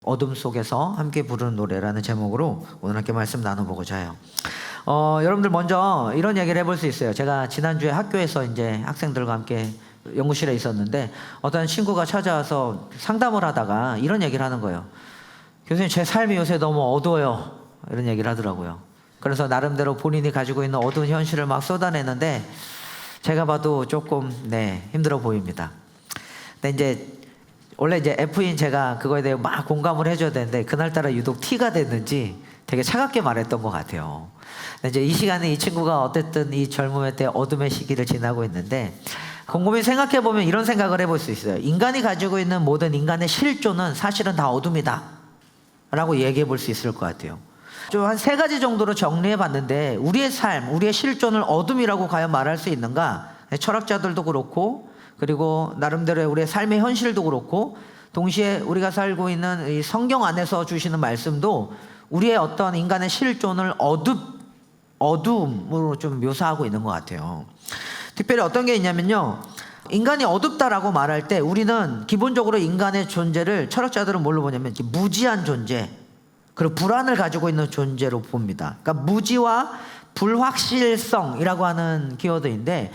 어둠 속에서 함께 부르는 노래라는 제목으로 오늘 함께 말씀 나눠보고자 해요. 여러분들 먼저 이런 얘기를 해볼 수 있어요. 제가 지난주에 학교에서 이제 학생들과 함께 연구실에 있었는데 어떤 친구가 찾아와서 상담을 하다가 이런 얘기를 하는 거예요. 교수님, 제 삶이 요새 너무 어두워요. 이런 얘기를 하더라고요. 그래서 나름대로 본인이 가지고 있는 어두운 현실을 막 쏟아내는데 제가 봐도 조금 힘들어 보입니다. 근데 이제 원래 이제 F인 제가 그거에 대해 막 공감을 해줘야 되는데 그날따라 유독 T가 됐는지 되게 차갑게 말했던 것 같아요. 근데 이제 이 시간에 이 친구가 어쨌든 이 젊음의 때 어둠의 시기를 지나고 있는데 곰곰이 생각해보면 이런 생각을 해볼 수 있어요. 인간이 가지고 있는 모든 인간의 실존은 사실은 다 어둠이다 라고 얘기해 볼 수 있을 것 같아요. 좀 한 3가지 정도로 정리해 봤는데 우리의 삶, 우리의 실존을 어둠이라고 과연 말할 수 있는가? 철학자들도 그렇고 그리고 나름대로의 우리의 삶의 현실도 그렇고 동시에 우리가 살고 있는 이 성경 안에서 주시는 말씀도 우리의 어떤 인간의 실존을 어둠으로 좀 묘사하고 있는 것 같아요. 특별히 어떤 게 있냐면요, 인간이 어둡다라고 말할 때 우리는 기본적으로 인간의 존재를 철학자들은 뭘로 보냐면 무지한 존재 그리고 불안을 가지고 있는 존재로 봅니다. 그러니까 무지와 불확실성이라고 하는 키워드인데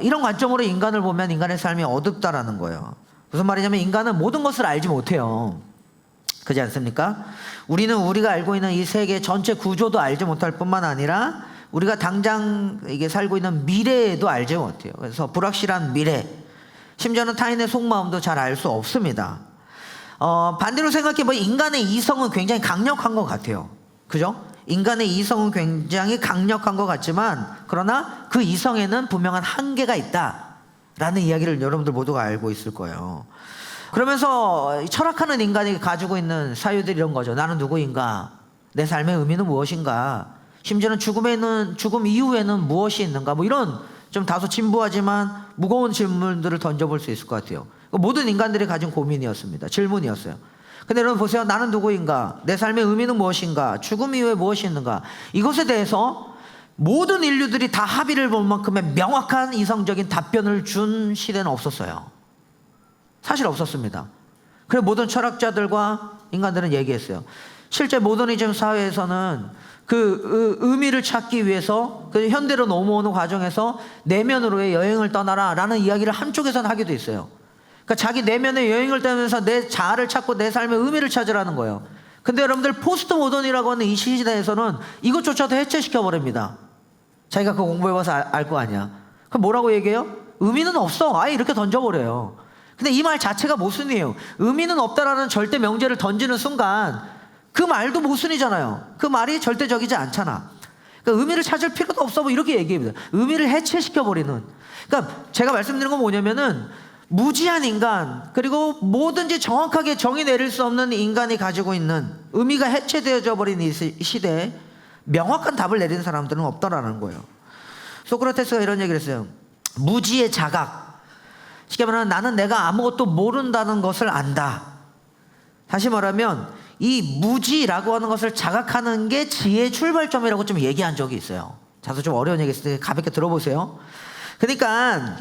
이런 관점으로 인간을 보면 인간의 삶이 어둡다라는 거예요. 무슨 말이냐면 인간은 모든 것을 알지 못해요. 그렇지 않습니까? 우리는 우리가 알고 있는 이 세계 전체 구조도 알지 못할 뿐만 아니라 우리가 당장 이게 살고 있는 미래에도 알지 못해요. 그래서 불확실한 미래, 심지어는 타인의 속마음도 잘 알 수 없습니다. 반대로 생각해보면 인간의 이성은 굉장히 강력한 것 같아요. 그죠? 인간의 이성은 굉장히 강력한 것 같지만 그러나 그 이성에는 분명한 한계가 있다라는 이야기를 여러분들 모두가 알고 있을 거예요. 그러면서 철학하는 인간이 가지고 있는 사유들이 이런 거죠. 나는 누구인가? 내 삶의 의미는 무엇인가? 심지어는 죽음 이후에는 무엇이 있는가? 뭐 이런 좀 다소 진부하지만 무거운 질문들을 던져볼 수 있을 것 같아요. 모든 인간들이 가진 고민이었습니다. 질문이었어요. 근데 여러분 보세요. 나는 누구인가? 내 삶의 의미는 무엇인가? 죽음 이후에 무엇이 있는가? 이것에 대해서 모든 인류들이 다 합의를 볼 만큼의 명확한 이성적인 답변을 준 시대는 없었어요. 사실 없었습니다. 그래서 모든 철학자들과 인간들은 얘기했어요. 실제 모더니즘 사회에서는 그 의미를 찾기 위해서 그 현대로 넘어오는 과정에서 내면으로의 여행을 떠나라 라는 이야기를 한쪽에서는 하기도 있어요. 그러니까 자기 내면의 여행을 떠나면서 내 자아를 찾고 내 삶의 의미를 찾으라는 거예요. 근데 여러분들 포스트 모던이라고 하는 이 시대에서는 이것조차도 해체시켜버립니다. 자기가 그거 공부해봐서 알 거 아니야. 그럼 뭐라고 얘기해요? 의미는 없어. 아예 이렇게 던져버려요. 근데 이 말 자체가 모순이에요. 의미는 없다라는 절대 명제를 던지는 순간 그 말도 모순이잖아요. 그 말이 절대적이지 않잖아. 그러니까 의미를 찾을 필요도 없어. 뭐 이렇게 얘기합니다. 의미를 해체시켜버리는. 그러니까 제가 말씀드리는 건 뭐냐면은 무지한 인간 그리고 뭐든지 정확하게 정의 내릴 수 없는 인간이 가지고 있는 의미가 해체되어져 버린 이 시대에 명확한 답을 내리는 사람들은 없다라는 거예요. 소크라테스가 이런 얘기를 했어요. 무지의 자각. 쉽게 말하면 나는 내가 아무것도 모른다는 것을 안다. 다시 말하면 이 무지라고 하는 것을 자각하는 게 지혜의 출발점이라고 좀 얘기한 적이 있어요. 자서 좀 어려운 얘기 있을 때 가볍게 들어보세요. 그러니까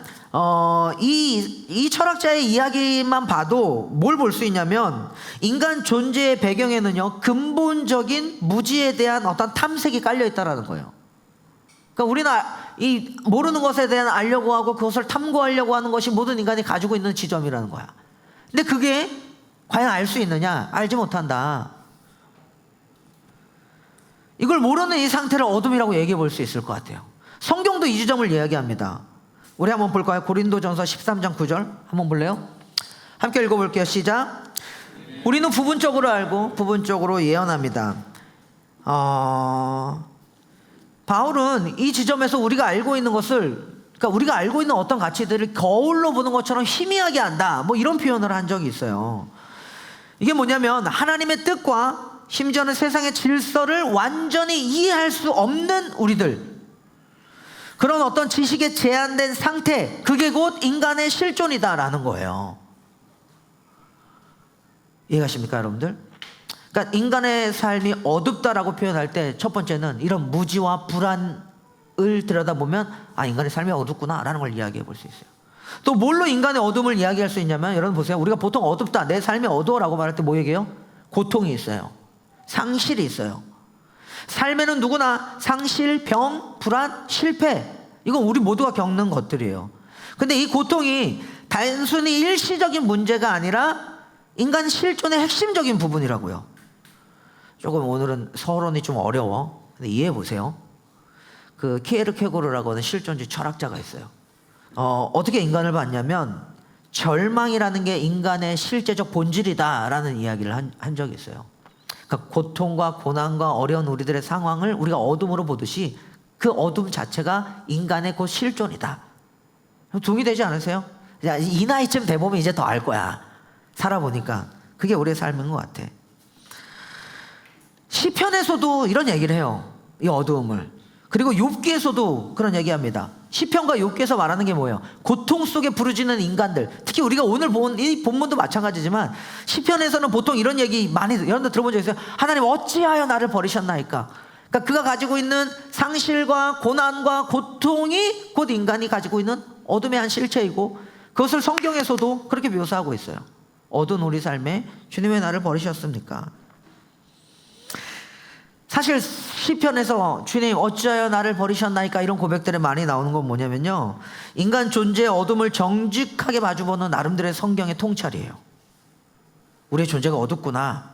이 철학자의 이야기만 봐도 뭘 볼 수 있냐면 인간 존재의 배경에는요 근본적인 무지에 대한 어떤 탐색이 깔려 있다라는 거예요. 그러니까 우리는 이 모르는 것에 대한 알려고 하고 그것을 탐구하려고 하는 것이 모든 인간이 가지고 있는 지점이라는 거야. 근데 그게 과연 알 수 있느냐? 알지 못한다. 이걸 모르는 이 상태를 어둠이라고 얘기해 볼 수 있을 것 같아요. 성경도 이 지점을 이야기합니다. 우리 한번 볼까요? 고린도전서 13장 9절 한번 볼래요? 함께 읽어볼게요. 시작. 우리는 부분적으로 알고 부분적으로 예언합니다. 바울은 이 지점에서 우리가 알고 있는 것을, 그러니까 우리가 알고 있는 어떤 가치들을 거울로 보는 것처럼 희미하게 한다, 뭐 이런 표현을 한 적이 있어요. 이게 뭐냐면 하나님의 뜻과 심지어는 세상의 질서를 완전히 이해할 수 없는 우리들, 그런 어떤 지식에 제한된 상태, 그게 곧 인간의 실존이다라는 거예요. 이해가십니까 여러분들? 그러니까 인간의 삶이 어둡다라고 표현할 때 첫 번째는 이런 무지와 불안을 들여다보면 인간의 삶이 어둡구나 라는 걸 이야기해 볼 수 있어요. 또 뭘로 인간의 어둠을 이야기할 수 있냐면, 여러분 보세요. 우리가 보통 어둡다, 내 삶이 어두워라고 말할 때 뭐 얘기해요? 고통이 있어요. 상실이 있어요. 삶에는 누구나 상실, 병, 불안, 실패, 이건 우리 모두가 겪는 것들이에요. 근데 이 고통이 단순히 일시적인 문제가 아니라 인간 실존의 핵심적인 부분이라고요. 조금 오늘은 서론이 좀 어려워. 근데 이해해 보세요. 그 키에르케고르라고 하는 실존주의 철학자가 있어요. 어떻게 인간을 봤냐면, 절망이라는 게 인간의 실제적 본질이다라는 이야기를 한 적이 있어요. 그러니까 고통과 고난과 어려운 우리들의 상황을 우리가 어둠으로 보듯이 그 어둠 자체가 인간의 그 실존이다. 동의되지 않으세요? 이 나이쯤 돼보면 이제 더 알 거야. 살아보니까. 그게 우리의 삶인 것 같아. 시편에서도 이런 얘기를 해요. 이 어두움을. 그리고 욥기에서도 그런 얘기합니다. 시편과 욥기에서 말하는 게 뭐예요? 고통 속에 부르짖는 인간들. 특히 우리가 오늘 본 이 본문도 마찬가지지만, 시편에서는 보통 이런 얘기 많이, 여러분들 들어본 적 있어요? 하나님 어찌하여 나를 버리셨나이까? 그러니까 그가 가지고 있는 상실과 고난과 고통이 곧 인간이 가지고 있는 어둠의 한 실체이고, 그것을 성경에서도 그렇게 묘사하고 있어요. 어두운 우리 삶에 주님 왜 나를 버리셨습니까? 사실 시편에서 주님 어찌하여 나를 버리셨나이까 이런 고백들이 많이 나오는 건 뭐냐면요, 인간 존재의 어둠을 정직하게 마주보는 나름대로의 성경의 통찰이에요. 우리의 존재가 어둡구나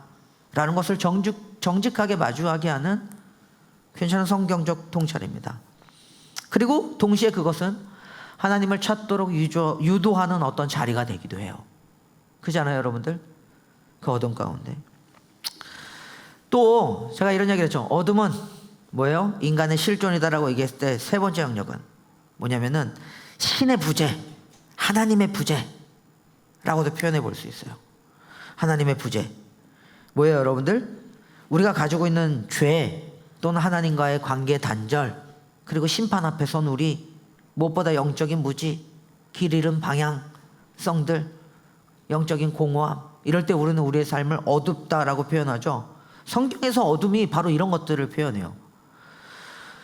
라는 것을 정직하게 마주하게 하는 괜찮은 성경적 통찰입니다. 그리고 동시에 그것은 하나님을 찾도록 유도하는 어떤 자리가 되기도 해요. 그렇지 않아요, 여러분들? 그 어둠 가운데. 또 제가 이런 얘기를 했죠. 어둠은 뭐예요? 인간의 실존이다라고 얘기했을 때 세 번째 영역은 뭐냐면은 신의 부재, 하나님의 부재라고도 표현해 볼 수 있어요. 하나님의 부재. 뭐예요, 여러분들? 우리가 가지고 있는 죄 또는 하나님과의 관계 단절, 그리고 심판 앞에 선 우리, 무엇보다 영적인 무지, 길 잃은 방향성들, 영적인 공허함, 이럴 때 우리는 우리의 삶을 어둡다라고 표현하죠. 성경에서 어둠이 바로 이런 것들을 표현해요.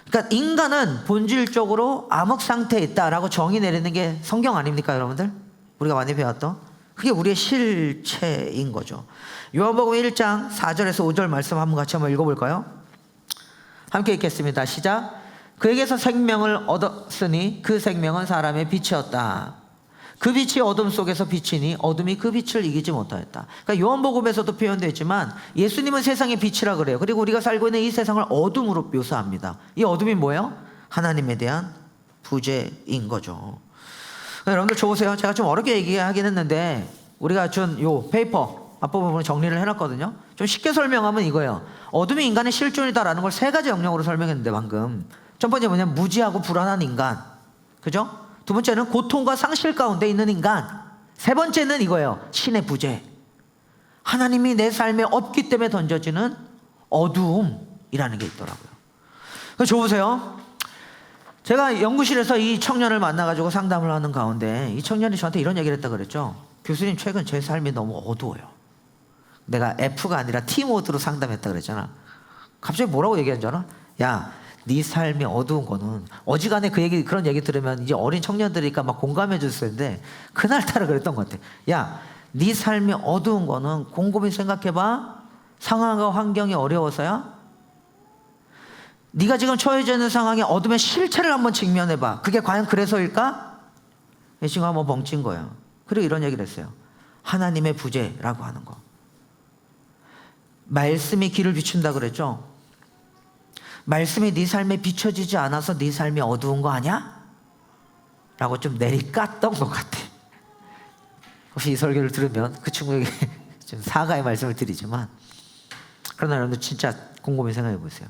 그러니까 인간은 본질적으로 암흑 상태에 있다라고 정의 내리는 게 성경 아닙니까, 여러분들? 우리가 많이 배웠던 그게 우리의 실체인 거죠. 요한복음 1장 4절에서 5절 말씀 같이 한번 읽어볼까요? 함께 읽겠습니다. 시작. 그에게서 생명을 얻었으니 그 생명은 사람의 빛이었다. 그 빛이 어둠 속에서 비치니 어둠이 그 빛을 이기지 못하였다. 그러니까 요한복음에서도 표현되어 있지만 예수님은 세상의 빛이라 그래요. 그리고 우리가 살고 있는 이 세상을 어둠으로 묘사합니다. 이 어둠이 뭐예요? 하나님에 대한 부재인 거죠. 여러분들 좋으세요? 제가 좀 어렵게 얘기하긴 했는데 우리가 준 요 페이퍼 앞부분을 정리를 해놨거든요. 좀 쉽게 설명하면 이거예요. 어둠이 인간의 실존이다라는 걸 세 가지 영역으로 설명했는데, 방금 첫 번째 뭐냐면 무지하고 불안한 인간, 그죠? 두 번째는 고통과 상실 가운데 있는 인간, 세 번째는 이거예요. 신의 부재, 하나님이 내 삶에 없기 때문에 던져지는 어두움이라는 게 있더라고요. 좋으세요? 제가 연구실에서 이 청년을 만나가지고 상담을 하는 가운데 이 청년이 저한테 이런 얘기를 했다 그랬죠. 교수님, 최근 제 삶이 너무 어두워요. 내가 F가 아니라 T 모드로 상담했다 그랬잖아. 갑자기 뭐라고 얘기한 줄 알아? 야, 네 삶이 어두운 거는, 어지간해 그런 얘기 들으면 이제 어린 청년들이니까 막 공감해 줬을 텐데, 그날따라 그랬던 것 같아. 야, 네 삶이 어두운 거는 곰곰이 생각해봐. 상황과 환경이 어려워서야? 네가 지금 처해져 있는 상황의 어둠의 실체를 한번 직면해봐. 그게 과연 그래서일까? 이 친구가 한번 벙찐 거예요. 그리고 이런 얘기를 했어요. 하나님의 부재라고 하는 거. 말씀이 길을 비춘다 그랬죠. 말씀이 네 삶에 비춰지지 않아서 네 삶이 어두운 거 아니야? 라고 좀 내리깠던 것 같아. 혹시 이 설교를 들으면 그 친구에게 좀 사과의 말씀을 드리지만, 그러나 여러분들 진짜 곰곰이 생각해 보세요.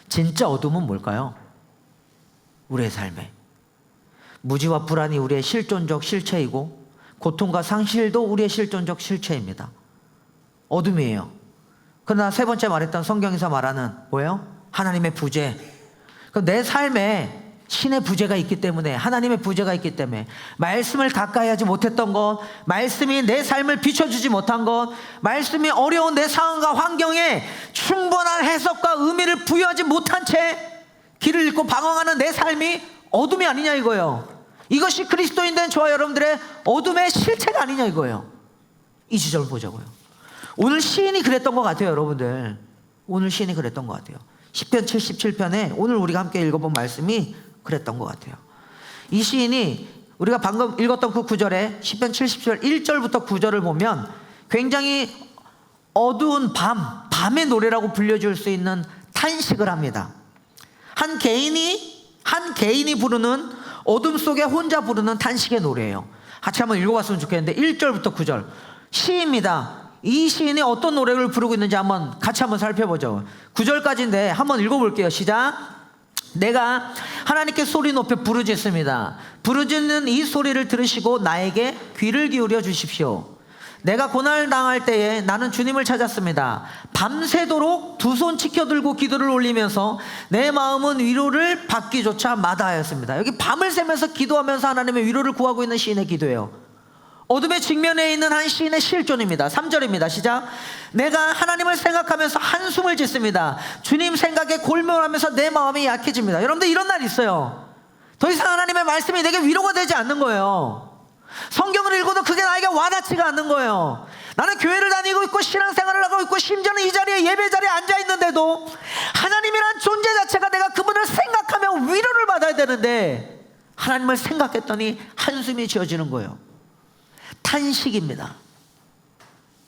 진짜 어둠은 뭘까요? 우리의 삶에 무지와 불안이 우리의 실존적 실체이고, 고통과 상실도 우리의 실존적 실체입니다. 어둠이에요. 그러나 세 번째 말했던 성경에서 말하는 뭐예요? 하나님의 부재. 내 삶에 신의 부재가 있기 때문에, 하나님의 부재가 있기 때문에, 말씀을 가까이 하지 못했던 것, 말씀이 내 삶을 비춰주지 못한 것, 말씀이 어려운 내 상황과 환경에 충분한 해석과 의미를 부여하지 못한 채 길을 잃고 방황하는 내 삶이 어둠이 아니냐 이거예요. 이것이 그리스도인 된 저와 여러분들의 어둠의 실체가 아니냐 이거예요. 이 지점을 보자고요. 오늘 시인이 그랬던 것 같아요, 여러분들. 오늘 시인이 그랬던 것 같아요. 시편 77편에 오늘 우리가 함께 읽어본 말씀이 그랬던 것 같아요. 이 시인이 우리가 방금 읽었던 그 구절에 시편 77편 1절부터 9절을 보면 굉장히 어두운 밤의 노래라고 불려줄 수 있는 탄식을 합니다. 한 개인이 부르는 어둠 속에 혼자 부르는 탄식의 노래예요. 같이 한번 읽어봤으면 좋겠는데 1절부터 9절 시입니다. 이 시인이 어떤 노래를 부르고 있는지 같이 한번 살펴보죠. 9절까지인데 한번 읽어볼게요. 시작. 내가 하나님께 소리 높여 부르짖습니다. 부르짖는 이 소리를 들으시고 나에게 귀를 기울여 주십시오. 내가 고난을 당할 때에 나는 주님을 찾았습니다. 밤새도록 두 손 치켜들고 기도를 올리면서 내 마음은 위로를 받기조차 마다하였습니다. 여기 밤을 새면서 기도하면서 하나님의 위로를 구하고 있는 시인의 기도예요. 어둠의 직면에 있는 한 시인의 실존입니다. 3절입니다. 시작. 내가 하나님을 생각하면서 한숨을 짓습니다. 주님 생각에 골몰하면서 내 마음이 약해집니다. 여러분들 이런 날 있어요. 더 이상 하나님의 말씀이 내게 위로가 되지 않는 거예요. 성경을 읽어도 그게 나에게 와닿지가 않는 거예요. 나는 교회를 다니고 있고 신앙생활을 하고 있고 심지어는 이 자리에 예배 자리에 앉아 있는데도 하나님이란 존재 자체가 내가 그분을 생각하며 위로를 받아야 되는데 하나님을 생각했더니 한숨이 지어지는 거예요. 탄식입니다.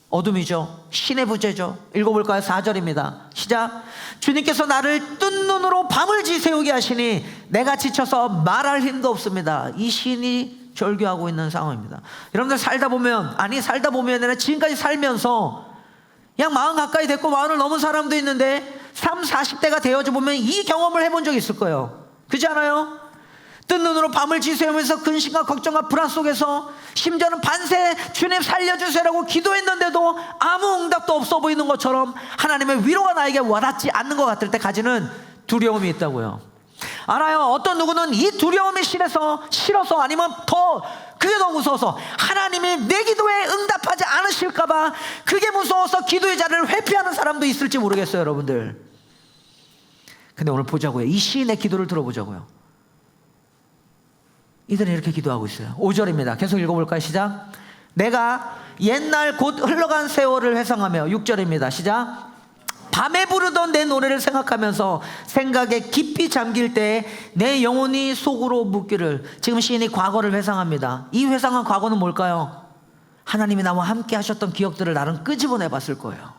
어둠이죠. 신의 부재죠. 읽어볼까요? 4절입니다. 시작. 주님께서 나를 뜬 눈으로 밤을 지새우게 하시니 내가 지쳐서 말할 힘도 없습니다. 이 시인이 절규하고 있는 상황입니다. 여러분들 살다 보면 아니라 지금까지 살면서 약 40 가까이 됐고 40을 넘은 사람도 있는데 30, 40대가 되어져 보면 이 경험을 해본 적이 있을 거예요. 그렇지 않아요? 뜬 눈으로 밤을 지새우면서 근심과 걱정과 불안 속에서 심지어는 반세 주님 살려주세요라고 기도했는데도 아무 응답도 없어 보이는 것처럼 하나님의 위로가 나에게 와닿지 않는 것 같을 때 가지는 두려움이 있다고요. 알아요. 어떤 누구는 이 두려움이 싫어서 아니면 그게 더 무서워서 하나님이 내 기도에 응답하지 않으실까봐 그게 무서워서 기도의 자리를 회피하는 사람도 있을지 모르겠어요, 여러분들. 근데 오늘 보자고요. 이 시인의 기도를 들어보자고요. 이들은 이렇게 기도하고 있어요. 5절입니다. 계속 읽어볼까요? 시작. 내가 옛날 곧 흘러간 세월을 회상하며 6절입니다. 시작. 밤에 부르던 내 노래를 생각하면서 생각에 깊이 잠길 때 내 영혼이 속으로 묻기를. 지금 시인이 과거를 회상합니다. 이 회상한 과거는 뭘까요? 하나님이 나와 함께 하셨던 기억들을 나름 끄집어내 봤을 거예요.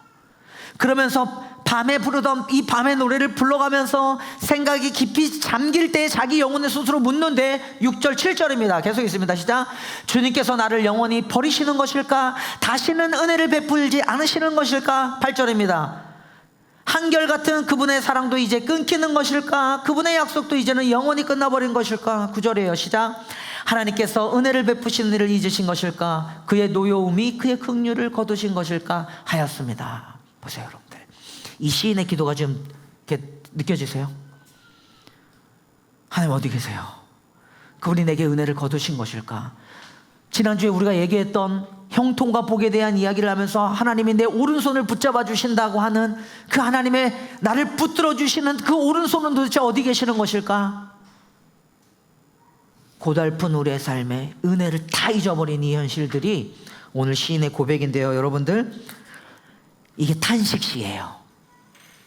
그러면서 밤에 부르던 이 밤의 노래를 불러가면서 생각이 깊이 잠길 때 자기 영혼의 스스로 묻는데 6절 7절입니다. 계속 있습니다. 시작. 주님께서 나를 영원히 버리시는 것일까? 다시는 은혜를 베풀지 않으시는 것일까? 8절입니다. 한결같은 그분의 사랑도 이제 끊기는 것일까? 그분의 약속도 이제는 영원히 끝나버린 것일까? 9절이에요. 시작. 하나님께서 은혜를 베푸시는 일을 잊으신 것일까? 그의 노여움이 그의 긍휼을 거두신 것일까? 하였습니다. 보세요, 여러분들. 이 시인의 기도가 좀 이렇게 느껴지세요? 하나님 어디 계세요? 그분이 내게 은혜를 거두신 것일까? 지난주에 우리가 얘기했던 형통과 복에 대한 이야기를 하면서 하나님이 내 오른손을 붙잡아 주신다고 하는 그 하나님의 나를 붙들어 주시는 그 오른손은 도대체 어디 계시는 것일까? 고달픈 우리의 삶에 은혜를 다 잊어버린 이 현실들이 오늘 시인의 고백인데요, 여러분들. 이게 탄식시예요.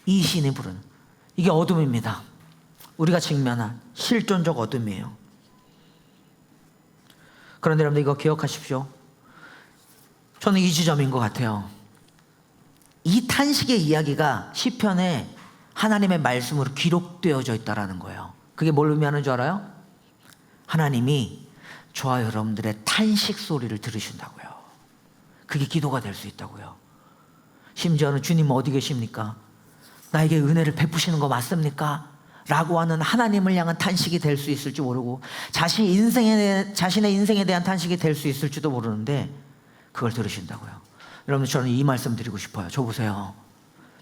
이 시인이 부른 이게 어둠입니다. 우리가 직면한 실존적 어둠이에요. 그런데 여러분들 이거 기억하십시오. 저는 이 지점인 것 같아요. 이 탄식의 이야기가 시편에 하나님의 말씀으로 기록되어져 있다는 거예요. 그게 뭘 의미하는 줄 알아요? 하나님이 저와 여러분들의 탄식 소리를 들으신다고요. 그게 기도가 될 수 있다고요. 심지어는 주님 어디 계십니까? 나에게 은혜를 베푸시는 거 맞습니까? 라고 하는 하나님을 향한 탄식이 될 수 있을지 모르고 자신의 인생에 대한 탄식이 될 수 있을지도 모르는데 그걸 들으신다고요. 여러분, 저는 이 말씀 드리고 싶어요. 저 보세요.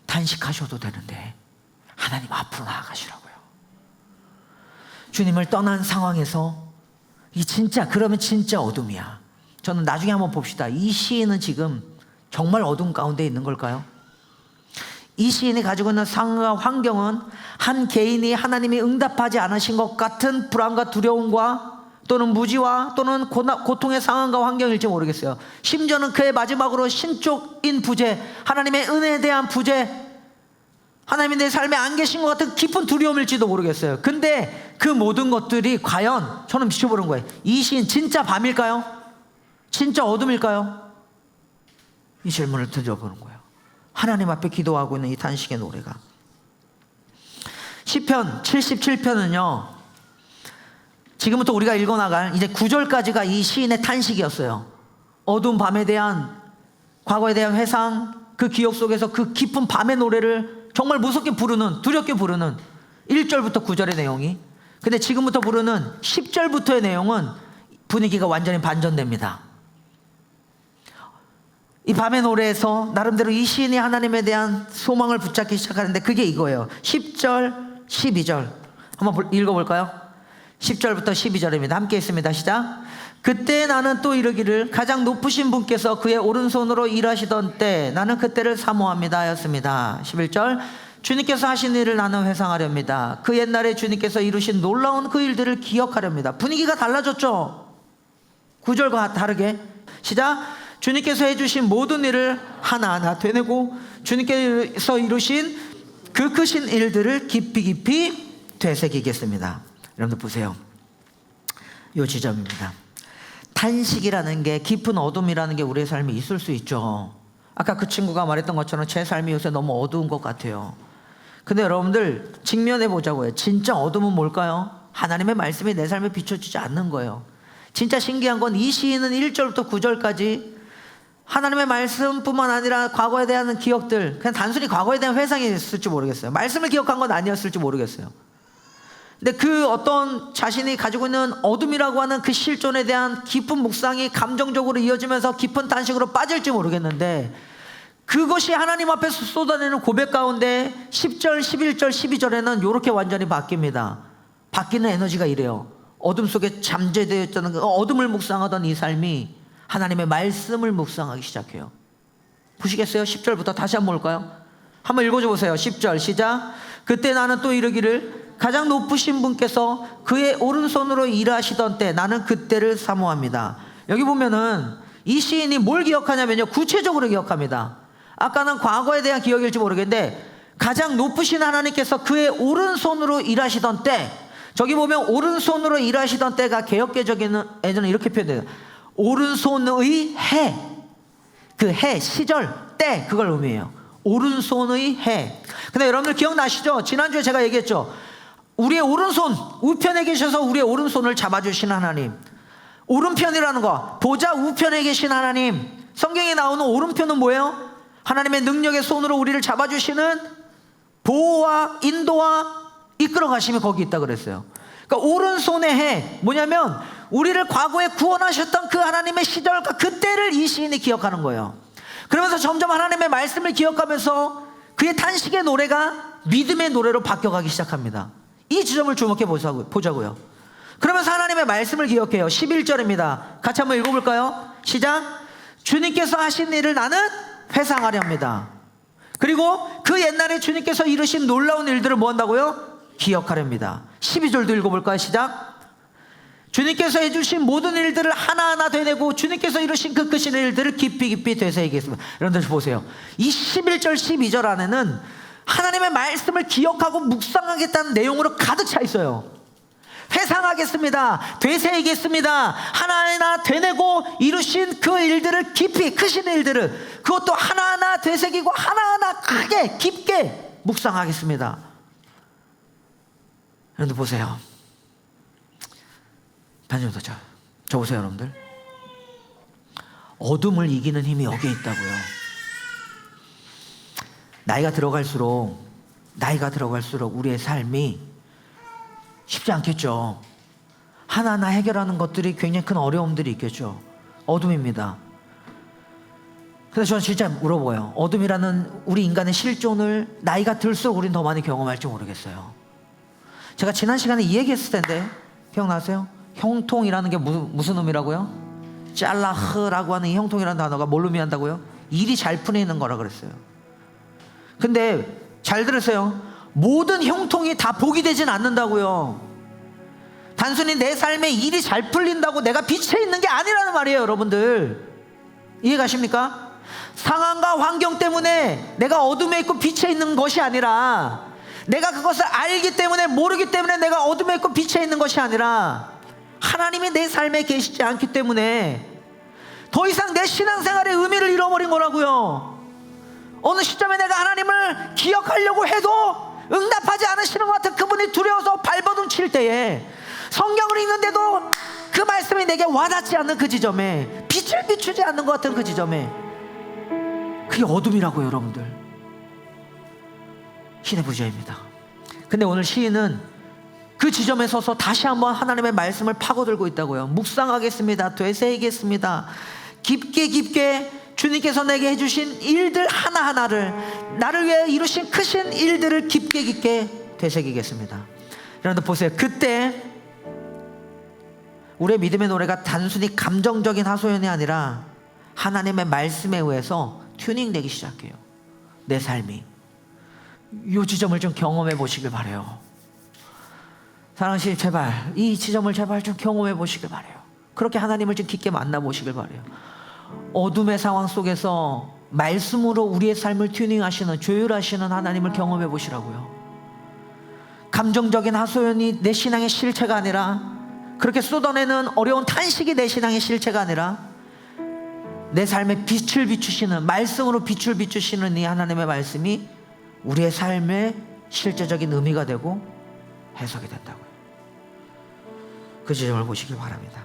탄식하셔도 되는데 하나님 앞으로 나아가시라고요. 주님을 떠난 상황에서 그러면 진짜 어둠이야. 저는 나중에 한번 봅시다. 이 시인은 지금 정말 어둠 가운데 있는 걸까요? 이 시인이 가지고 있는 상황과 환경은 한 개인이 하나님이 응답하지 않으신 것 같은 불안과 두려움과 또는 무지와 또는 고통의 상황과 환경일지 모르겠어요. 심지어는 그의 마지막으로 신적인 부재, 하나님의 은혜에 대한 부재, 하나님이 내 삶에 안 계신 것 같은 깊은 두려움일지도 모르겠어요. 근데 그 모든 것들이 과연 저는 비춰보는 거예요. 이 시인 진짜 밤일까요? 진짜 어둠일까요? 이 질문을 던져보는 거예요. 하나님 앞에 기도하고 있는 이 탄식의 노래가. 시편 77편은요, 지금부터 우리가 읽어나갈 이제 9절까지가 이 시인의 탄식이었어요. 어두운 밤에 대한, 과거에 대한 회상, 그 기억 속에서 그 깊은 밤의 노래를 정말 무섭게 부르는, 두렵게 부르는 1절부터 9절의 내용이. 근데 지금부터 부르는 10절부터의 내용은 분위기가 완전히 반전됩니다. 이 밤의 노래에서 나름대로 이 시인이 하나님에 대한 소망을 붙잡기 시작하는데 그게 이거예요. 10절, 12절 한번 읽어볼까요? 10절부터 12절입니다. 함께 있습니다. 시작. 그때 나는 또 이르기를 가장 높으신 분께서 그의 오른손으로 일하시던 때 나는 그때를 사모합니다 하였습니다. 11절. 주님께서 하신 일을 나는 회상하렵니다. 그 옛날에 주님께서 이루신 놀라운 그 일들을 기억하렵니다. 분위기가 달라졌죠. 9절과 다르게. 시작. 주님께서 해주신 모든 일을 하나하나 되뇌고 주님께서 이루신 그 크신 일들을 깊이 되새기겠습니다. 여러분들 보세요. 이 지점입니다. 탄식이라는 게, 깊은 어둠이라는 게 우리의 삶에 있을 수 있죠. 아까 그 친구가 말했던 것처럼 제 삶이 요새 너무 어두운 것 같아요. 근데 여러분들 직면해 보자고요. 진짜 어둠은 뭘까요? 하나님의 말씀이 내 삶에 비춰주지 않는 거예요. 진짜 신기한 건 이 시인은 1절부터 9절까지 하나님의 말씀뿐만 아니라 과거에 대한 기억들, 그냥 단순히 과거에 대한 회상이었을지 모르겠어요. 말씀을 기억한 건 아니었을지 모르겠어요. 근데 그 어떤 자신이 가지고 있는 어둠이라고 하는 그 실존에 대한 깊은 묵상이 감정적으로 이어지면서 깊은 탄식으로 빠질지 모르겠는데, 그것이 하나님 앞에서 쏟아내는 고백 가운데 10절, 11절, 12절에는 이렇게 완전히 바뀝니다. 바뀌는 에너지가 이래요. 어둠 속에 잠재되어 있던 그 어둠을 묵상하던 이 삶이 하나님의 말씀을 묵상하기 시작해요. 보시겠어요? 10절부터 다시 한번 볼까요? 한번 읽어줘 보세요. 10절 시작. 그때 나는 또 이르기를 가장 높으신 분께서 그의 오른손으로 일하시던 때 나는 그때를 사모합니다. 여기 보면은 이 시인이 뭘 기억하냐면요, 구체적으로 기억합니다. 아까는 과거에 대한 기억일지 모르겠는데 가장 높으신 하나님께서 그의 오른손으로 일하시던 때, 저기 보면 오른손으로 일하시던 때가 개역개정에는 예전에 이렇게 표현돼요. 오른손의 해, 그 해, 시절, 때, 그걸 의미해요. 오른손의 해. 근데 여러분들 기억나시죠? 지난주에 제가 얘기했죠. 우리의 오른손, 우편에 계셔서 우리의 오른손을 잡아주신 하나님. 오른편이라는 거, 보좌 우편에 계신 하나님. 성경에 나오는 오른편은 뭐예요? 하나님의 능력의 손으로 우리를 잡아주시는 보호와 인도와 이끌어 가심이 거기 있다 그랬어요. 그러니까 오른손의 해, 뭐냐면 우리를 과거에 구원하셨던 그 하나님의 시절과 그때를 이 시인이 기억하는 거예요. 그러면서 점점 하나님의 말씀을 기억하면서 그의 탄식의 노래가 믿음의 노래로 바뀌어가기 시작합니다. 이 지점을 주목해 보자고요. 그러면서 하나님의 말씀을 기억해요. 11절입니다. 같이 한번 읽어볼까요? 시작. 주님께서 하신 일을 나는 회상하렵니다. 그리고 그 옛날에 주님께서 이루신 놀라운 일들을 뭐 한다고요? 기억하렵니다. 12절도 읽어볼까요? 시작. 주님께서 해주신 모든 일들을 하나하나 되뇌고 주님께서 이루신 그 크신 일들을 깊이 되새기겠습니다. 여러분들 보세요. 이 11절 12절 안에는 하나님의 말씀을 기억하고 묵상하겠다는 내용으로 가득 차 있어요. 회상하겠습니다. 되새기겠습니다. 하나하나 되뇌고 이루신 그 일들을 깊이, 크신 일들을 그것도 하나하나 되새기고 하나하나 크게 깊게 묵상하겠습니다. 여러분들 보세요. 반지부터 저 보세요. 여러분들, 어둠을 이기는 힘이 여기에 있다고요. 나이가 들어갈수록 우리의 삶이 쉽지 않겠죠. 하나하나 해결하는 것들이 굉장히 큰 어려움들이 있겠죠. 어둠입니다. 그래서 저는 진짜 물어봐요. 어둠이라는 우리 인간의 실존을 나이가 들수록 우리는 더 많이 경험할지 모르겠어요. 제가 지난 시간에 이 얘기했을 텐데 기억나세요? 형통이라는 게 무슨 의미라고요? 짤라흐라고 하는 이 형통이라는 단어가 뭘 의미한다고요? 일이 잘 풀리는 거라 그랬어요. 근데 잘 들으세요. 모든 형통이 다 복이 되진 않는다고요. 단순히 내 삶에 일이 잘 풀린다고 내가 빛에 있는 게 아니라는 말이에요, 여러분들. 이해가십니까? 상황과 환경 때문에 내가 어둠에 있고 빛에 있는 것이 아니라, 내가 그것을 알기 때문에, 모르기 때문에 내가 어둠에 있고 빛에 있는 것이 아니라, 하나님이 내 삶에 계시지 않기 때문에 더 이상 내 신앙생활의 의미를 잃어버린 거라고요. 어느 시점에 내가 하나님을 기억하려고 해도 응답하지 않으시는 것 같은 그분이 두려워서 발버둥 칠 때에, 성경을 읽는데도 그 말씀이 내게 와닿지 않는 그 지점에, 빛을 비추지 않는 것 같은 그 지점에, 그게 어둠이라고요, 여러분들. 신의 부재입니다. 근데 오늘 시인은 그 지점에 서서 다시 한번 하나님의 말씀을 파고들고 있다고요. 묵상하겠습니다. 되새기겠습니다. 깊게 깊게 주님께서 내게 해주신 일들 하나하나를, 나를 위해 이루신 크신 일들을 깊게 깊게 되새기겠습니다. 여러분들 보세요. 그때 우리의 믿음의 노래가 단순히 감정적인 하소연이 아니라 하나님의 말씀에 의해서 튜닝되기 시작해요. 내 삶이. 이 지점을 좀 경험해 보시길 바래요. 사랑하시는, 제발 이 지점을 제발 좀 경험해 보시길 바래요. 그렇게 하나님을 좀 깊게 만나보시길 바래요. 어둠의 상황 속에서 말씀으로 우리의 삶을 튜닝하시는, 조율하시는 하나님을 경험해 보시라고요. 감정적인 하소연이 내 신앙의 실체가 아니라, 그렇게 쏟아내는 어려운 탄식이 내 신앙의 실체가 아니라, 내 삶에 빛을 비추시는, 말씀으로 빛을 비추시는 이 하나님의 말씀이 우리의 삶의 실제적인 의미가 되고 해석이 된다고요. 그 지점을 보시길 바랍니다.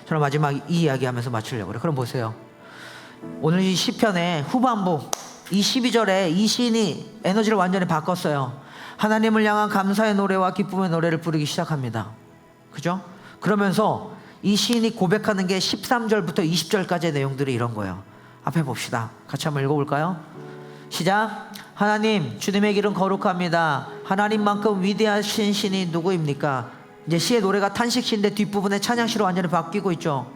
저는 마지막 이 이야기하면서 마치려고 그래요. 그럼 보세요. 오늘 이 시편의 후반부, 이 12절에 이 시인이 에너지를 완전히 바꿨어요. 하나님을 향한 감사의 노래와 기쁨의 노래를 부르기 시작합니다. 그죠? 그러면서 이 시인이 고백하는 게 13절부터 20절까지의 내용들이 이런 거예요. 앞에 봅시다. 같이 한번 읽어볼까요? 시작. 하나님, 주님의 길은 거룩합니다. 하나님만큼 위대하신 신이 누구입니까? 이제 시의 노래가 탄식시인데 뒷부분에 찬양시로 완전히 바뀌고 있죠.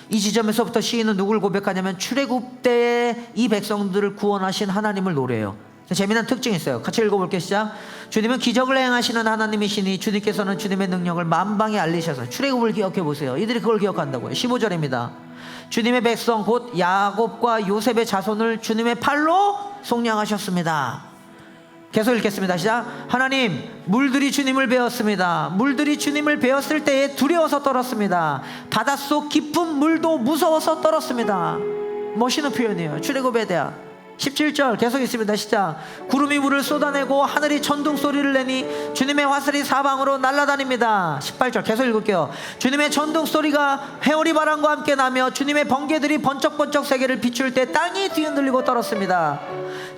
이 지점에서부터 시인은 누구를 고백하냐면 출애굽 때에 이 백성들을 구원하신 하나님을 노래해요. 재미난 특징이 있어요. 같이 읽어볼게요. 시작. 주님은 기적을 행하시는 하나님이시니 주님께서는 주님의 능력을 만방에 알리셔서. 출애굽을 기억해 보세요. 이들이 그걸 기억한다고요. 15절입니다. 주님의 백성 곧 야곱과 요셉의 자손을 주님의 팔로 속량하셨습니다. 계속 읽겠습니다. 시작. 하나님, 물들이 주님을 배웠습니다. 물들이 주님을 배웠을 때에 두려워서 떨었습니다. 바닷속 깊은 물도 무서워서 떨었습니다. 멋있는 표현이에요. 출애굽에 대한. 17절 계속 있습니다. 시작. 구름이 물을 쏟아내고 하늘이 천둥 소리를 내니 주님의 화살이 사방으로 날아다닙니다. 18절 계속 읽을게요. 주님의 천둥 소리가 회오리 바람과 함께 나며 주님의 번개들이 번쩍번쩍 세계를 비출 때 땅이 뒤흔들리고 떨었습니다.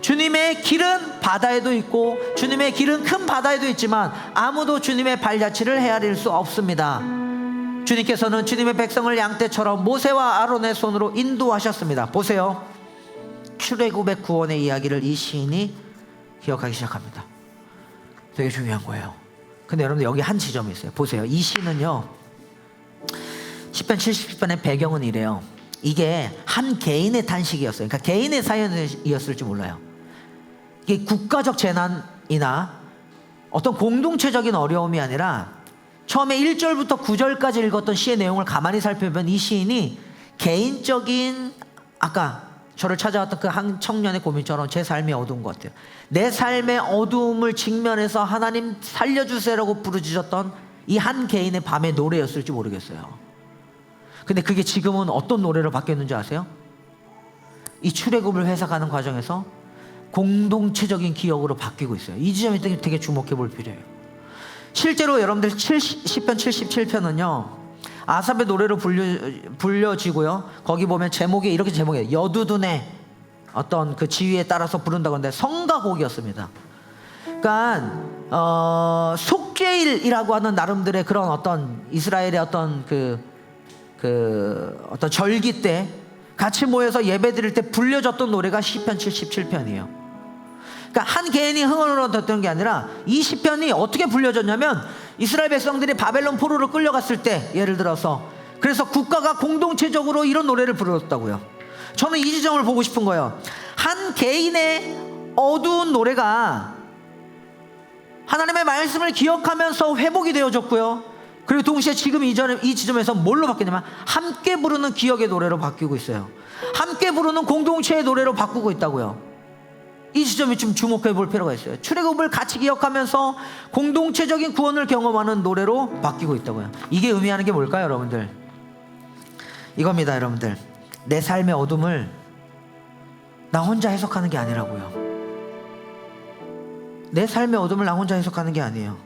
주님의 길은 바다에도 있고 주님의 길은 큰 바다에도 있지만 아무도 주님의 발자취를 헤아릴 수 없습니다. 주님께서는 주님의 백성을 양떼처럼 모세와 아론의 손으로 인도하셨습니다. 보세요. 출애굽의 구원의 이야기를 이 시인이 기억하기 시작합니다. 되게 중요한 거예요. 근데 여러분들 여기 한 지점이 있어요. 보세요. 이 시는요, 시편 70편의 배경은 이래요. 이게 한 개인의 탄식이었어요. 그러니까 개인의 사연이었을지 몰라요. 이게 국가적 재난이나 어떤 공동체적인 어려움이 아니라 처음에 1절부터 9절까지 읽었던 시의 내용을 가만히 살펴보면 이 시인이 개인적인, 아까 저를 찾아왔던 그 한 청년의 고민처럼 제 삶이 어두운 것 같아요. 내 삶의 어두움을 직면해서 하나님 살려주세요라고 부르짖었던 이 한 개인의 밤의 노래였을지 모르겠어요. 근데 그게 지금은 어떤 노래로 바뀌었는지 아세요? 이 출애굽을 회상하는 과정에서 공동체적인 기억으로 바뀌고 있어요. 이 지점에 되게 주목해 볼 필요해요. 실제로 여러분들 시편 77편은요 아삽의 노래로 불려지고요. 거기 보면 제목이 이렇게 제목이에요. 여두둔의 어떤 그 지위에 따라서 부른다고 하는데 성가곡이었습니다. 그러니까 속죄일이라고 하는 나름들의 그런 어떤 이스라엘의 어떤 어떤 절기 때 같이 모여서 예배 드릴 때 불려졌던 노래가 시편 77편이에요. 그러니까 한 개인이 흥을 얻었던 게 아니라 이 시편이 어떻게 불려졌냐면 이스라엘 백성들이 바벨론 포로로 끌려갔을 때, 예를 들어서 그래서 국가가 공동체적으로 이런 노래를 불렀다고요. 저는 이 지점을 보고 싶은 거예요. 한 개인의 어두운 노래가 하나님의 말씀을 기억하면서 회복이 되어졌고요. 그리고 동시에 지금 이 지점에서 뭘로 바뀌냐면 함께 부르는 기억의 노래로 바뀌고 있어요. 함께 부르는 공동체의 노래로 바꾸고 있다고요. 이 지점에 좀 주목해 볼 필요가 있어요. 출애굽을 같이 기억하면서 공동체적인 구원을 경험하는 노래로 바뀌고 있다고요. 이게 의미하는 게 뭘까요, 여러분들? 이겁니다, 여러분들. 내 삶의 어둠을 나 혼자 해석하는 게 아니라고요. 내 삶의 어둠을 나 혼자 해석하는 게 아니에요.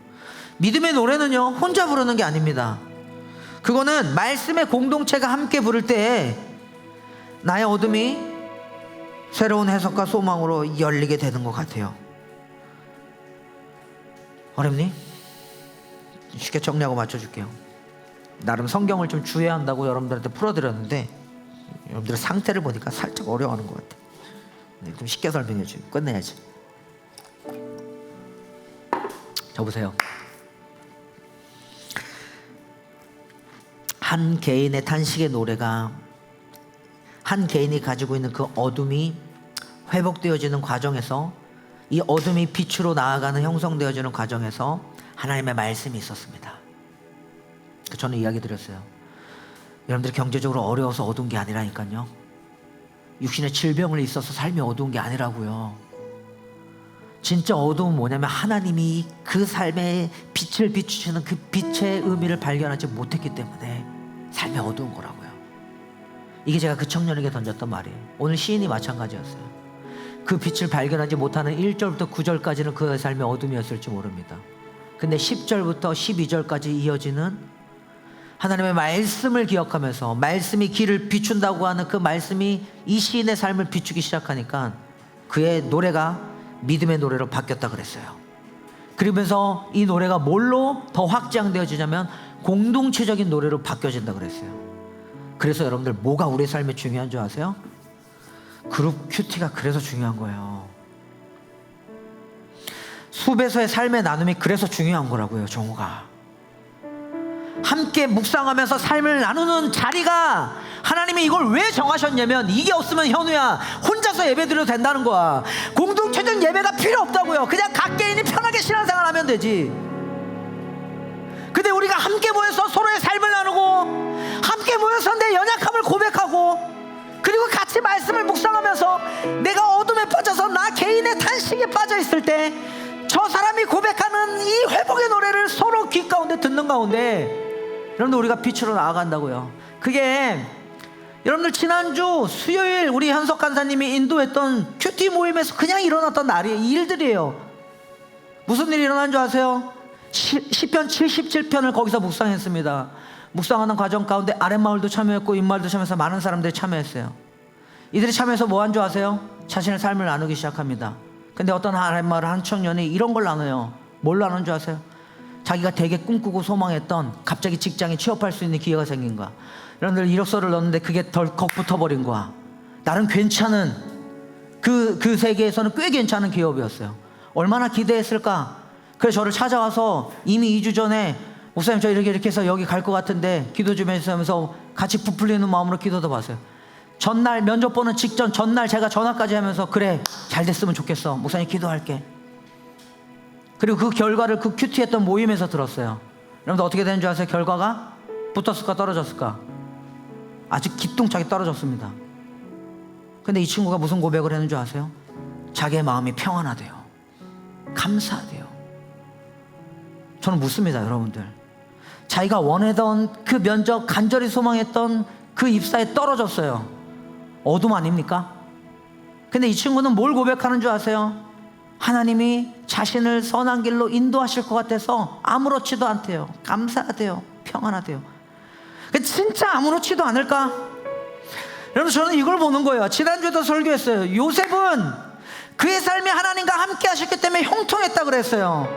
믿음의 노래는요, 혼자 부르는 게 아닙니다. 그거는 말씀의 공동체가 함께 부를 때 나의 어둠이 새로운 해석과 소망으로 열리게 되는 것 같아요. 어렵니? 쉽게 정리하고 맞춰줄게요. 나름 성경을 좀 주의해야 한다고 여러분들한테 풀어드렸는데 여러분들의 상태를 보니까 살짝 어려워하는 것 같아요. 좀 쉽게 설명해줘. 끝내야지. 저 보세요. 한 개인의 탄식의 노래가 한 개인이 가지고 있는 그 어둠이 회복되어지는 과정에서, 이 어둠이 빛으로 나아가는 형성되어지는 과정에서 하나님의 말씀이 있었습니다. 저는 이야기 드렸어요. 여러분들이 경제적으로 어려워서 어두운 게 아니라니까요. 육신의 질병을 있어서 삶이 어두운 게 아니라고요. 진짜 어두움은 뭐냐면 하나님이 그 삶에 빛을 비추시는 그 빛의 의미를 발견하지 못했기 때문에 삶이 어두운 거라고요. 이게 제가 그 청년에게 던졌던 말이에요. 오늘 시인이 마찬가지였어요. 그 빛을 발견하지 못하는 1절부터 9절까지는 그의 삶의 어둠이었을지 모릅니다. 근데 10절부터 12절까지 이어지는 하나님의 말씀을 기억하면서 말씀이 길을 비춘다고 하는 그 말씀이 이 시인의 삶을 비추기 시작하니까 그의 노래가 믿음의 노래로 바뀌었다 그랬어요. 그러면서 이 노래가 뭘로 더 확장되어지냐면 공동체적인 노래로 바뀌어진다 그랬어요. 그래서 여러분들 뭐가 우리 삶에 중요한 줄 아세요? 그룹 큐티가 그래서 중요한 거예요. 수배서의 삶의 나눔이 그래서 중요한 거라고요. 정우가 함께 묵상하면서 삶을 나누는 자리가, 하나님이 이걸 왜 정하셨냐면 이게 없으면 현우야 혼자서 예배 드려도 된다는 거야. 공동체적 예배가 필요 없다고요. 그냥 각 개인이 편하게 신앙생활 하면 되지. 근데 우리가 함께 모여서 서로의 삶을 나누고 함께 모여서 내 연약함을 고백하고 그리고 같이 말씀을 묵상하면서 내가 어둠에 빠져서 나 개인의 탄식에 빠져 있을 때 저 사람이 고백하는 이 회복의 노래를 서로 귀 가운데 듣는 가운데 여러분들 우리가 빛으로 나아간다고요. 그게 여러분들 지난주 수요일 우리 현석 간사님이 인도했던 큐티 모임에서 그냥 일어났던 날이에요. 일들이에요. 무슨 일이 일어난 줄 아세요? 시편 77편을 거기서 묵상했습니다. 묵상하는 과정 가운데 아랫마을도 참여했고 윗마을도 참여해서 많은 사람들이 참여했어요. 이들이 참여해서 뭐 한 줄 아세요? 자신의 삶을 나누기 시작합니다. 근데 어떤 아랫마을 한 청년이 이런 걸 나눠요. 뭘 나눈 줄 아세요? 자기가 되게 꿈꾸고 소망했던 갑자기 직장에 취업할 수 있는 기회가 생긴 거야. 여러분들 이력서를 넣었는데 그게 덜컥 붙어버린 거야. 나름 괜찮은 그 세계에서는 꽤 괜찮은 기업이었어요. 얼마나 기대했을까. 그래서 저를 찾아와서 이미 2주 전에 목사님 저 이렇게 해서 여기 갈 것 같은데 기도 좀 해주세요 하면서 같이 부풀리는 마음으로 기도도 봤어요. 전날 면접 보는 직전 전날 제가 전화까지 하면서 그래 잘 됐으면 좋겠어 목사님 기도할게. 그리고 그 결과를 그 큐티했던 모임에서 들었어요. 여러분들 어떻게 되는 줄 아세요? 결과가 붙었을까 떨어졌을까? 아주 기똥차게 떨어졌습니다. 근데 이 친구가 무슨 고백을 했는 줄 아세요? 자기의 마음이 평안하대요. 감사하대요. 저는 묻습니다. 여러분들 자기가 원하던 그 면접 간절히 소망했던 그 입사에 떨어졌어요. 어둠 아닙니까? 근데 이 친구는 뭘 고백하는 줄 아세요? 하나님이 자신을 선한 길로 인도하실 것 같아서 아무렇지도 않대요. 감사하대요. 평안하대요. 진짜 아무렇지도 않을까? 여러분 저는 이걸 보는 거예요. 지난주에도 설교했어요. 요셉은 그의 삶이 하나님과 함께 하셨기 때문에 형통했다 그랬어요.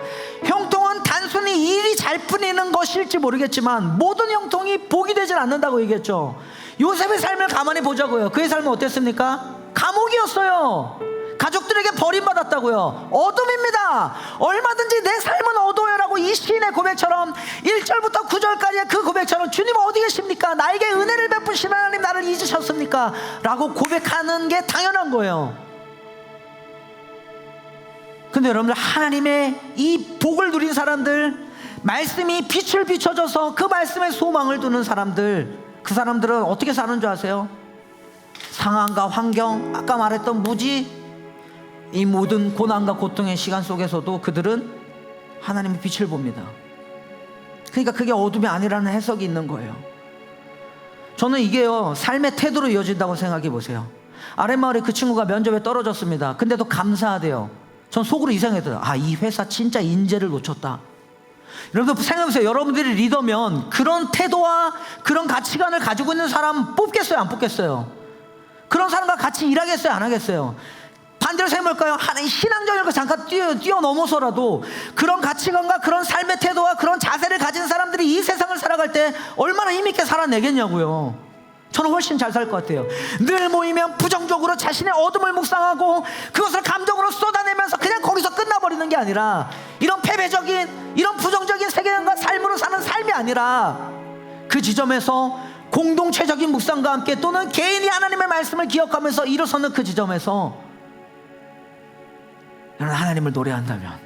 형통은 단순히 일이 잘 풀리는 것일지 모르겠지만 모든 형통이 복이 되질 않는다고 얘기했죠. 요셉의 삶을 가만히 보자고요. 그의 삶은 어땠습니까? 감옥이었어요. 가족들에게 버림받았다고요. 어둠입니다. 얼마든지 내 삶은 어두워요라고 이 시인의 고백처럼 1절부터 9절까지의 그 고백처럼 주님 어디 계십니까? 나에게 은혜를 베푸신 하나님 나를 잊으셨습니까? 라고 고백하는 게 당연한 거예요. 근데 여러분들 하나님의 이 복을 누린 사람들, 말씀이 빛을 비춰줘서 그 말씀에 소망을 두는 사람들, 그 사람들은 어떻게 사는 줄 아세요? 상황과 환경, 아까 말했던 무지, 이 모든 고난과 고통의 시간 속에서도 그들은 하나님의 빛을 봅니다. 그러니까 그게 어둠이 아니라는 해석이 있는 거예요. 저는 이게요, 삶의 태도로 이어진다고 생각해 보세요. 아랫마을에 그 친구가 면접에 떨어졌습니다. 근데도 감사하대요. 전 속으로 이 생각했어요. 아, 이 회사 진짜 인재를 놓쳤다. 여러분들 생각해보세요. 여러분들이 리더면 그런 태도와 그런 가치관을 가지고 있는 사람 뽑겠어요, 안 뽑겠어요? 그런 사람과 같이 일하겠어요, 안 하겠어요? 반대로 생각해볼까요? 하나님 신앙적인 거 잠깐 뛰어넘어서라도 그런 가치관과 그런 삶의 태도와 그런 자세를 가진 사람들이 이 세상을 살아갈 때 얼마나 힘있게 살아내겠냐고요. 저는 훨씬 잘 살 것 같아요. 늘 모이면 부정적으로 자신의 어둠을 묵상하고 그것을 감정으로 쏟아내면서 그냥 거기서 끝나버리는 게 아니라, 이런 패배적인, 이런 부정적인 세계관과 삶으로 사는 삶이 아니라 그 지점에서 공동체적인 묵상과 함께 또는 개인이 하나님의 말씀을 기억하면서 일어서는 그 지점에서 여러분 하나님을 노래한다면,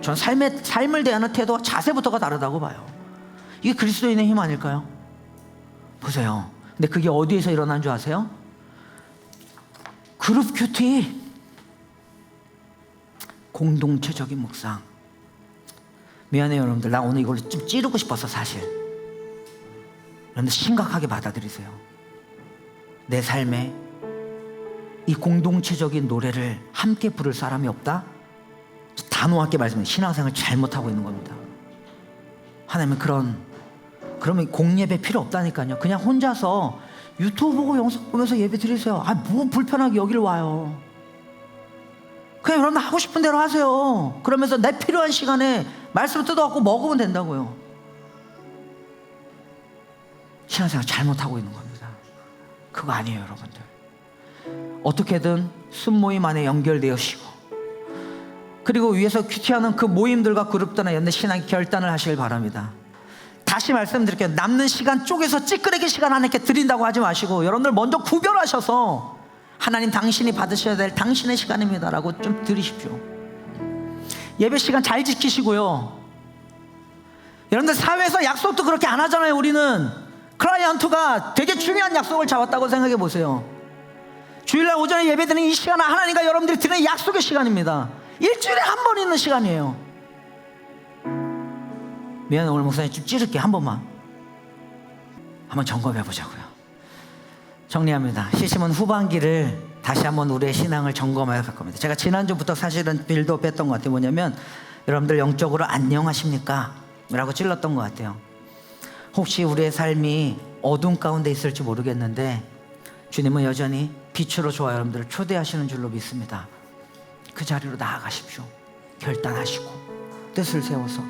저는 삶을 대하는 태도와 자세부터가 다르다고 봐요. 이게 그리스도인의 힘 아닐까요? 보세요. 근데 그게 어디에서 일어난 줄 아세요? 그룹 큐티, 공동체적인 묵상. 미안해요 여러분들, 나 오늘 이걸 좀 찌르고 싶어서 사실. 여러분들 심각하게 받아들이세요. 내 삶에 이 공동체적인 노래를 함께 부를 사람이 없다? 단호하게 말씀해요. 신앙생활 잘못하고 있는 겁니다. 하나님은 그러면 공예배 필요 없다니까요. 그냥 혼자서 유튜브 보고 영상 보면서 예배 드리세요. 아, 뭐 불편하게 여기를 와요. 그냥 여러분 하고 싶은 대로 하세요. 그러면서 내 필요한 시간에 말씀을 뜯어갖고 먹으면 된다고요. 신앙생활 잘못하고 있는 겁니다. 그거 아니에요 여러분들. 어떻게든 순모임 안에 연결되시고, 그리고 위에서 큐티하는 그 모임들과 그룹들은 연대 신앙 결단을 하시길 바랍니다. 다시 말씀드릴게요. 남는 시간 쪼개서 찌끄레기 시간 하나님께 드린다고 하지 마시고, 여러분들 먼저 구별하셔서 하나님 당신이 받으셔야 될 당신의 시간입니다 라고 좀 드리십시오. 예배 시간 잘 지키시고요. 여러분들 사회에서 약속도 그렇게 안 하잖아요. 우리는 클라이언트가 되게 중요한 약속을 잡았다고 생각해 보세요. 주일날 오전에 예배드리는 이 시간은 하나님과 여러분들이 드리는 약속의 시간입니다. 일주일에 한 번 있는 시간이에요. 미안해, 오늘 목사님 좀 찌를게. 한 번만 한번 점검해 보자고요. 정리합니다. 시심은 후반기를 다시 한번 우리의 신앙을 점검해 갈 겁니다. 제가 지난주부터 사실은 빌드업 했던 것 같아요. 뭐냐면, 여러분들 영적으로 안녕하십니까? 라고 찔렀던 것 같아요. 혹시 우리의 삶이 어둠 가운데 있을지 모르겠는데 주님은 여전히 빛으로 저와 여러분들을 초대하시는 줄로 믿습니다. 그 자리로 나아가십시오. 결단하시고 뜻을 세워서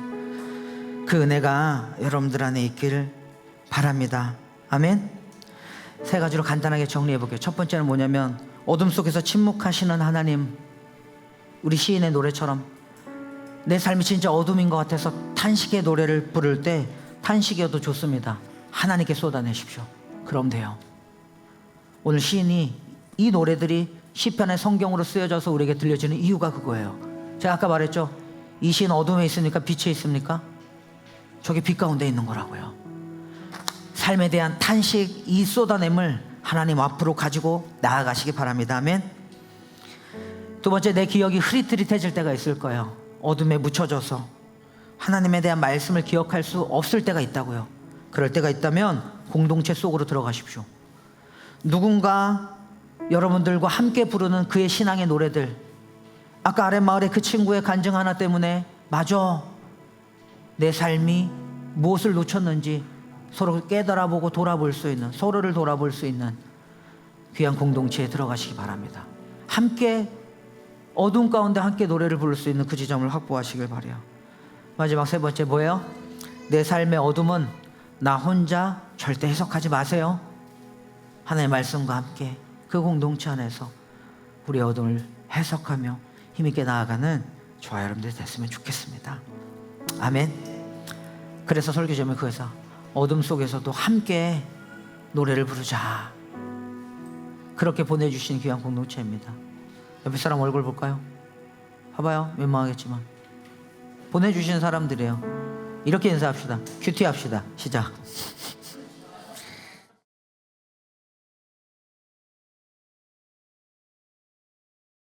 그 은혜가 여러분들 안에 있기를 바랍니다. 아멘. 세 가지로 간단하게 정리해 볼게요. 첫 번째는 뭐냐면, 어둠 속에서 침묵하시는 하나님. 우리 시인의 노래처럼 내 삶이 진짜 어둠인 것 같아서 탄식의 노래를 부를 때 탄식이어도 좋습니다. 하나님께 쏟아내십시오. 그럼 돼요. 오늘 시인이 이 노래들이 시편의 성경으로 쓰여져서 우리에게 들려지는 이유가 그거예요. 제가 아까 말했죠. 이 시인 어둠에 있습니까? 빛에 있습니까? 저게 빛 가운데 있는 거라고요. 삶에 대한 탄식, 이 쏟아냄을 하나님 앞으로 가지고 나아가시기 바랍니다. 아멘. 두 번째, 내 기억이 흐릿흐릿해질 때가 있을 거예요. 어둠에 묻혀져서 하나님에 대한 말씀을 기억할 수 없을 때가 있다고요. 그럴 때가 있다면 공동체 속으로 들어가십시오. 누군가 여러분들과 함께 부르는 그의 신앙의 노래들. 아까 아랫마을의 그 친구의 간증 하나 때문에 맞아, 내 삶이 무엇을 놓쳤는지 서로 깨달아보고 돌아볼 수 있는, 서로를 돌아볼 수 있는 귀한 공동체에 들어가시기 바랍니다. 함께 어둠 가운데 함께 노래를 부를 수 있는 그 지점을 확보하시길 바라요. 마지막 세 번째 뭐예요? 내 삶의 어둠은 나 혼자 절대 해석하지 마세요. 하나님의 말씀과 함께 그 공동체 안에서 우리의 어둠을 해석하며 힘있게 나아가는 저와 여러분들이 됐으면 좋겠습니다. 아멘. 그래서 설교 제목이 그거에서 어둠 속에서도 함께 노래를 부르자. 그렇게 보내주신 귀한 공동체입니다. 옆에 사람 얼굴 볼까요? 봐봐요. 민망하겠지만 보내주신 사람들이에요. 이렇게 인사합시다. 큐티 합시다. 시작.